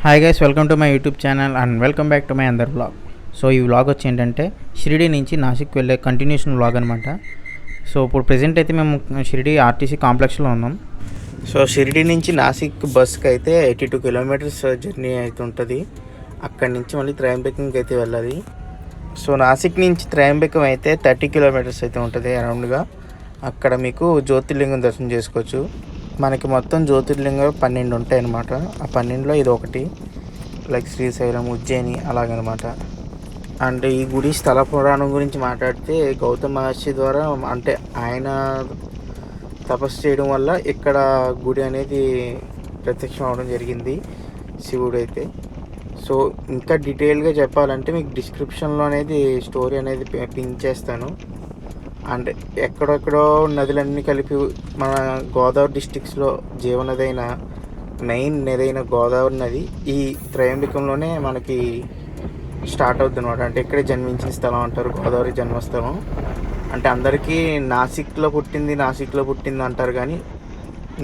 Hi guys, welcome to my YouTube channel and welcome back to my అందర్ vlog. So ఈ vlog వచ్చి ఏంటంటే షిరిడి నుంచి నాసిక్ వెళ్ళే కంటిన్యూషన్ వ్లాగ్ అనమాట. సో ఇప్పుడు ప్రెజెంట్ అయితే మేము షిరిడి ఆర్టీసీ కాంప్లెక్స్లో ఉన్నాం. సో షిరిడి నుంచి నాసిక్ బస్కి అయితే 82 కిలోమీటర్స్ జర్నీ అయితే ఉంటుంది. అక్కడి నుంచి మళ్ళీ త్రయంబకంకి అయితే వెళ్ళాలి. సో నాసిక్ నుంచి త్రయంబకం అయితే 30 కిలోమీటర్స్ అయితే ఉంటుంది అరౌండ్గా. అక్కడ మీకు జ్యోతిర్లింగం దర్శనం చేసుకోవచ్చు. మనకి మొత్తం జ్యోతిర్లింగం 12 ఉంటాయి అన్నమాట. ఆ 12లో ఇది ఒకటి, లైక్ శ్రీశైలం, ఉజ్జయిని అలాగనమాట. అండ్ ఈ గుడి స్థల పురాణం గురించి మాట్లాడితే గౌతమ మహర్షి ద్వారా అంటే ఆయన తపస్సు చేయడం వల్ల ఇక్కడ గుడి అనేది ప్రత్యక్షం అవడం జరిగింది, శివుడు అయితే. సో ఇంకా డీటెయిల్గా చెప్పాలంటే మీకు డిస్క్రిప్షన్లో అనేది స్టోరీ అనేది పిన్ చేస్తాను. అండ్ ఎక్కడెక్కడో నదులన్నీ కలిపి మన గోదావరి డిస్ట్రిక్ట్స్లో జీవనది అయిన మెయిన్ నది అయిన గోదావరి నది ఈ త్రయంబకంలోనే మనకి స్టార్ట్ అవుతుంది అనమాట. అంటే ఇక్కడే జన్మించిన స్థలం అంటారు, గోదావరి జన్మస్థలం. అంటే అందరికీ నాసిక్లో పుట్టింది అంటారు, కానీ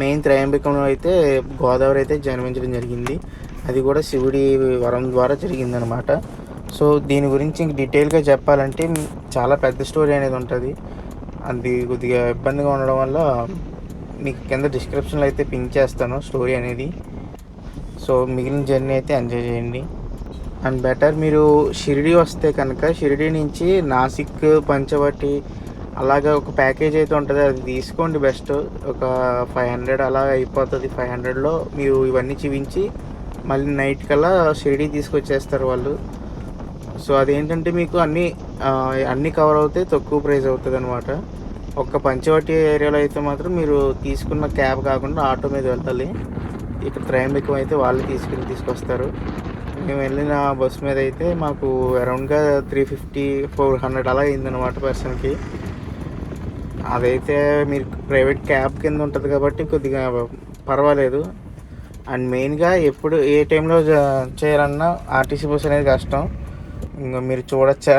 మెయిన్ త్రయంబకంలో అయితే గోదావరి అయితే జన్మించడం జరిగింది. అది కూడా శివుడి వరం ద్వారా జరిగిందనమాట. సో దీని గురించి ఇంక డీటెయిల్గా చెప్పాలంటే చాలా పెద్ద స్టోరీ అనేది ఉంటుంది. అది కొద్దిగా ఇబ్బందిగా ఉండడం వల్ల మీకు కింద డిస్క్రిప్షన్లో అయితే పిన్ చేస్తాను స్టోరీ అనేది. సో మిగిలిన జర్నీ అయితే ఎంజాయ్ చేయండి. అండ్ బెటర్ మీరు షిరిడి వస్తే కనుక షిరిడి నుంచి నాసిక్, పంచవటి అలాగా ఒక ప్యాకేజ్ అయితే ఉంటుంది, అది తీసుకోండి బెస్ట్. ఒక 500 అలా అయిపోతుంది. 500లో మీరు ఇవన్నీ చూపించి మళ్ళీ నైట్ కల్లా షిరిడి తీసుకొచ్చేస్తారు వాళ్ళు. సో అదేంటంటే మీకు అన్నీ కవర్ అవుతాయి, తక్కువ ప్రైస్ అవుతుంది అనమాట. ఒక్క పంచవటి ఏరియాలో అయితే మాత్రం మీరు తీసుకున్న క్యాబ్ కాకుండా ఆటో మీద వెళ్ళాలి. ఇక్కడ త్రయంబకం అయితే వాళ్ళు తీసుకొస్తారు. మేము వెళ్ళిన బస్ మీద అయితే మాకు అరౌండ్గా 350-400 అలా అయిందనమాట పర్సన్కి. అదైతే మీరు ప్రైవేట్ క్యాబ్ కింద ఉంటుంది కాబట్టి కొద్దిగా పర్వాలేదు. అండ్ మెయిన్గా ఎప్పుడు ఏ టైంలో చేయాలన్నా ఆర్టీసీ బస్ అనేది కష్టం. ఇంకా మీరు చూడొచ్చా,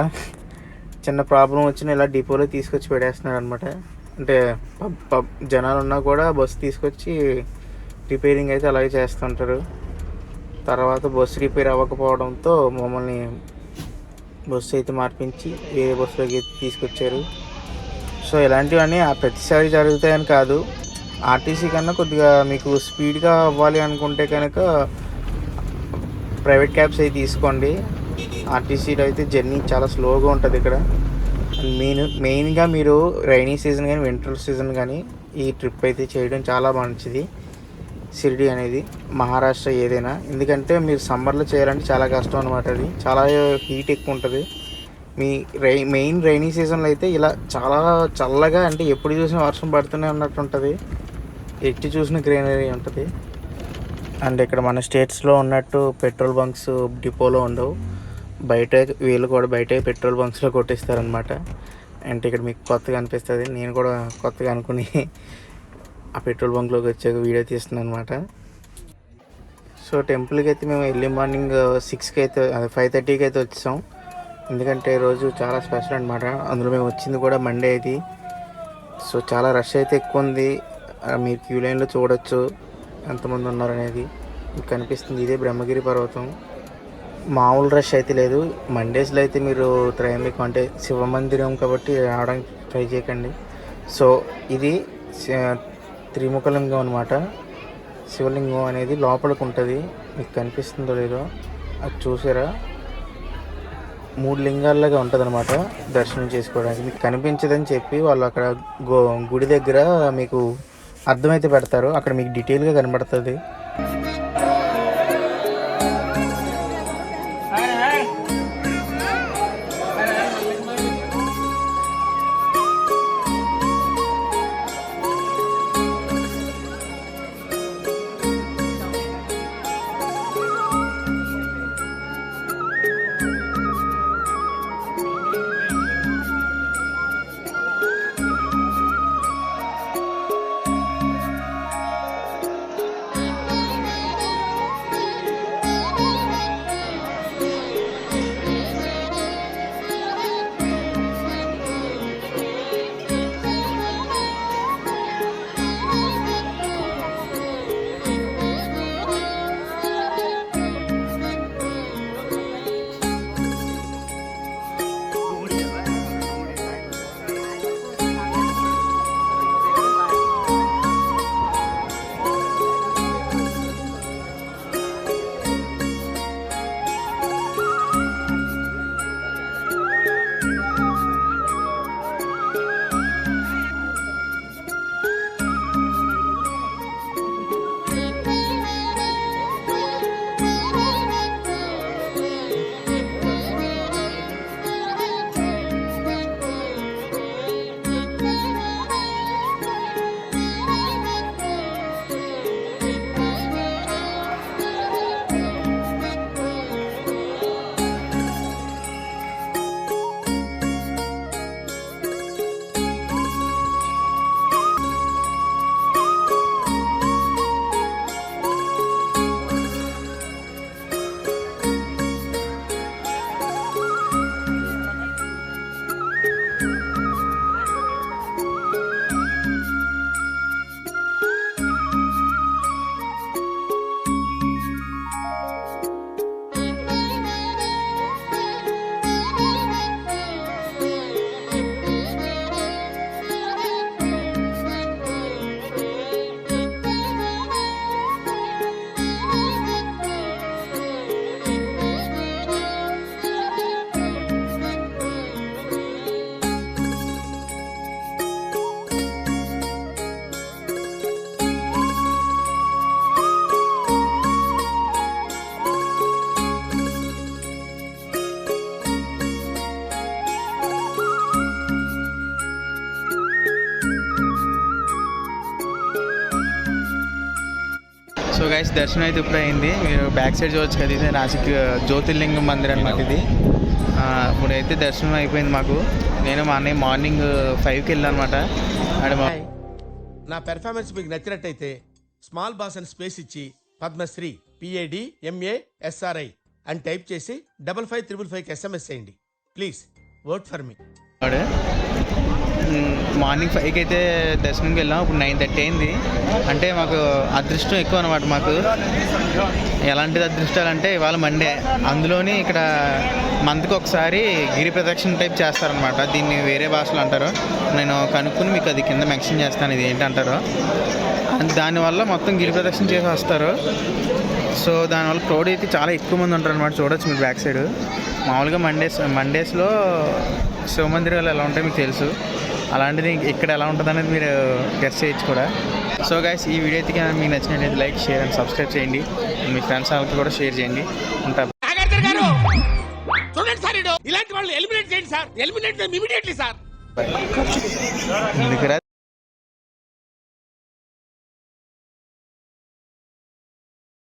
చిన్న ప్రాబ్లం వచ్చిన ఇలా డిపోలో తీసుకొచ్చి పెట్టేస్తున్నాడు అనమాట. అంటే జనాలు ఉన్నా కూడా బస్సు తీసుకొచ్చి రిపేరింగ్ అయితే అలాగే చేస్తుంటారు. తర్వాత బస్సు రిపేర్ అవ్వకపోవడంతో మమ్మల్ని బస్సు అయితే మార్పించి వేరే బస్సులోకి తీసుకొచ్చారు. సో ఇలాంటివన్నీ ప్రతిసారి జరుగుతాయని కాదు. ఆర్టీసీ కన్నా కొద్దిగా మీకు స్పీడ్గా అవ్వాలి అనుకుంటే కనుక ప్రైవేట్ క్యాబ్స్ అయితే తీసుకోండి. ఆర్టీసీలో అయితే జర్నీ చాలా స్లోగా ఉంటుంది ఇక్కడ. మెయిన్గా మీరు రైనీ సీజన్ కానీ వింటర్ సీజన్ కానీ ఈ ట్రిప్ అయితే చేయడం చాలా మంచిది. షిరిడి అనేది మహారాష్ట్ర ఏదైనా, ఎందుకంటే మీరు సమ్మర్లో చేయాలంటే చాలా కష్టం అనమాట. అది చాలా హీట్ ఎక్కువ ఉంటుంది. మీ మెయిన్ రైనీ సీజన్లో అయితే ఇలా చాలా చల్లగా, అంటే ఎప్పుడు చూసినా వర్షం పడుతూనే ఉన్నట్టు ఉంటుంది, ఎట్టి చూసిన గ్రీనరీ ఉంటుంది. అండ్ ఇక్కడ మన స్టేట్స్లో ఉన్నట్టు పెట్రోల్ బంక్స్ డిపోలో ఉండవు, వీళ్ళు కూడా బయట పెట్రోల్ బంక్స్లో కొట్టిస్తారనమాట. అంటే ఇక్కడ మీకు కొత్తగా అనిపిస్తుంది. నేను కూడా కొత్తగా అనుకుని ఆ పెట్రోల్ బంక్లోకి వచ్చాక వీడియో తీస్తున్నాను అనమాట. సో టెంపుల్కి అయితే మేము ఎర్లీ మార్నింగ్ 6కి అయితే 5:30కి అయితే వచ్చాం. ఎందుకంటే ఈరోజు చాలా స్పెషల్ అనమాట. అందులో మేము వచ్చింది కూడా మండే ఇది. సో చాలా రష్ అయితే ఎక్కువ ఉంది. మీరు క్యూ లైన్లో చూడొచ్చు ఎంతమంది ఉన్నారనేది మీకు కనిపిస్తుంది. ఇదే బ్రహ్మగిరి పర్వతం. మామూలు రష్ అయితే లేదు. మండేస్లో అయితే మీరు త్రయంబకం అంటే శివ మందిరం కాబట్టి రావడానికి ట్రై చేయకండి. సో ఇది త్రిముఖలింగం అనమాట. శివలింగం అనేది లోపలికి ఉంటుంది, మీకు కనిపిస్తుందో లేదో అది చూసారా. 3 లింగాల్లాగా ఉంటుంది అనమాట దర్శనం చేసుకోవడానికి. మీకు కనిపించదని చెప్పి వాళ్ళు అక్కడ గుడి దగ్గర మీకు అర్థమైతే పెడతారు, అక్కడ మీకు డీటెయిల్గా కనబడుతుంది. గైస్ దర్శనం అయితే ఇప్పుడు అయింది. మీరు బ్యాక్ సైడ్ చూడొచ్చు కదా, ఇది నాసిక్ జ్యోతిర్లింగం మందిర్ అనమాట ఇది. ఇప్పుడైతే దర్శనం అయిపోయింది మాకు. నేను మా అన్నయ్య మార్నింగ్ 5కి వెళ్ళాను అనమాట. నా పెర్ఫార్మెన్స్ మీకు నచ్చినట్టయితే స్మాల్ బాస్ అని స్పేస్ ఇచ్చి పద్మశ్రీ PADMASRI అని టైప్ చేసి 55555కి SMS చేయండి. Please work for me. Morning 5కి అయితే దర్శనంకి వెళ్ళాం. ఇప్పుడు 9:30 అయింది. అంటే మాకు అదృష్టం ఎక్కువ అనమాట. మాకు ఎలాంటిది అదృష్టాలు అంటే ఇవాళ మండే, అందులోని ఇక్కడ మంత్కి ఒకసారి గిరి ప్రదక్షిణ టైప్ చేస్తారనమాట. దీన్ని వేరే భాషలో అంటారు, నేను కనుక్కుని మీకు అది కింద మెన్షన్ చేస్తాను ఇది ఏంటంటారో. దానివల్ల మొత్తం గిరి ప్రదక్షిణ చేసి వస్తారు. సో దానివల్ల క్రౌడ్ అయితే చాలా ఎక్కువ మంది ఉంటారు అనమాట. చూడొచ్చు మీరు బ్యాక్ సైడ్. మామూలుగా మండేస్లో శివ మందిరాలు ఎలా ఉంటాయో మీకు తెలుసు, అలాంటిది ఇక్కడ ఎలా ఉంటుంది అనేది మీరు గెస్ట్ చేయొచ్చు కూడా. సో గైస్, ఈ వీడియో అయితే మీకు నచ్చినట్లయితే లైక్, షేర్ అండ్ సబ్స్క్రైబ్ చేయండి. మీ ఫ్రెండ్స్ వాళ్ళకి కూడా షేర్ చేయండి. ఉంటా. ఇలాంటి వాళ్ళు ఎలిమినేట్ చేయండి సార్. Eliminate immediately sir. ఎందుకురా